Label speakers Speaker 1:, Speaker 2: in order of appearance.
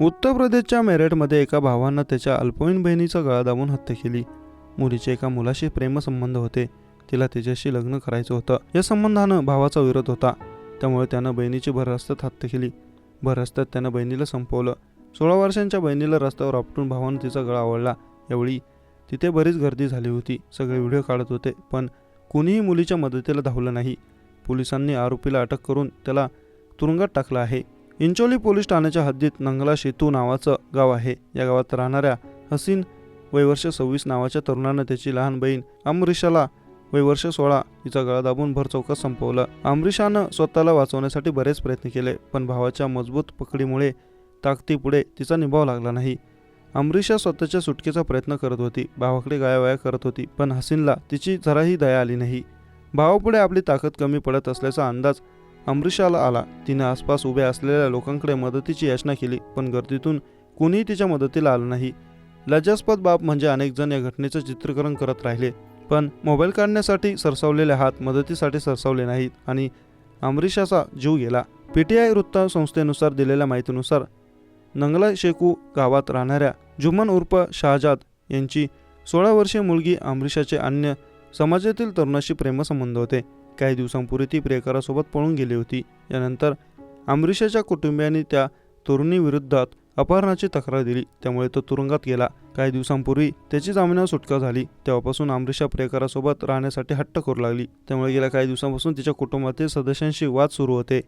Speaker 1: उत्तर प्रदेशच्या मेरठमध्ये एका भावानं त्याच्या अल्पवयीन बहिणीचा गळा दाबून हत्या केली. मुलीचे एका मुलाशी प्रेमसंबंध होते. तिला तिच्याशी लग्न करायचं होतं. या संबंधानं भावाचा विरोध होता. त्यामुळे त्यानं बहिणीची भर रस्त्यात हत्या केली. भर रस्त्यात त्यानं बहिणीला संपवलं. 16 वर्षांच्या बहिणीला रस्त्यावर आपटून भावानं तिचा गळा आवळला. यावेळी तिथे बरीच गर्दी झाली होती. सगळे व्हिडिओ काढत होते, पण कुणीही मुलीच्या मदतीला धावलं नाही. पोलिसांनी आरोपीला अटक करून त्याला तुरुंगात टाकलं आहे. चिंचोली पोलीस ठाण्याच्या हद्दीत नंगला शेतू नावाचं गाव आहे. या गावात राहणाऱ्या हसीन वय वर्ष 26 नावाच्या तरुणानं त्याची लहान बहीण अमरीशाला वय वर्ष 16 हिचा गळा दाबून भर चौकात संपवलं. अमरीशानं स्वतःला वाचवण्यासाठी बरेच प्रयत्न केले, पण भावाच्या मजबूत पकडीमुळे ताकदीपुढे तिचा निभाव लागला नाही. अमरीशा स्वतःच्या सुटकेचा प्रयत्न करत होती, भावाकडे गायावाया करत होती, पण हसीनला तिची जराही दया आली नाही. भावापुढे आपली ताकद कमी पडत असल्याचा अंदाज अमरीशाला आला. तिने आसपास उभ्या असलेल्या लोकांकडे मदतीची याचना केली, पण गर्दीतून कुणीही तिच्या मदतीला आलं नाही. लज्जास्पद बाब म्हणजे अनेक जण या घटनेचं चित्रीकरण करत राहिले, पण मोबाईल काढण्यासाठी सरसावलेले हात मदतीसाठी सरसावले नाहीत आणि अमरीशाचा जीव गेला. पीटीआय वृत्तसंस्थेनुसार दिलेल्या माहितीनुसार नंगला शेकू गावात राहणाऱ्या जुम्मन उर्फ शाहजाद यांची 16 वर्षीय मुलगी अमरीशाचे अन्य समाजातील तरुणाशी प्रेमसंबंध होते. काही दिवसांपूर्वी ती प्रियकरासोबत पळून गेली होती. यानंतर अमरीशाच्या कुटुंबियांनी त्या तरुणीविरुद्धात अपहरणाची तक्रार दिली. त्यामुळे तो तुरुंगात गेला. काही दिवसांपूर्वी त्याची जामिनावर सुटका झाली. तेव्हापासून अमरीशा प्रियकरासोबत राहण्यासाठी हट्ट करू लागली. त्यामुळे गेल्या काही दिवसांपासून तिच्या कुटुंबातील सदस्यांशी वाद सुरू होते.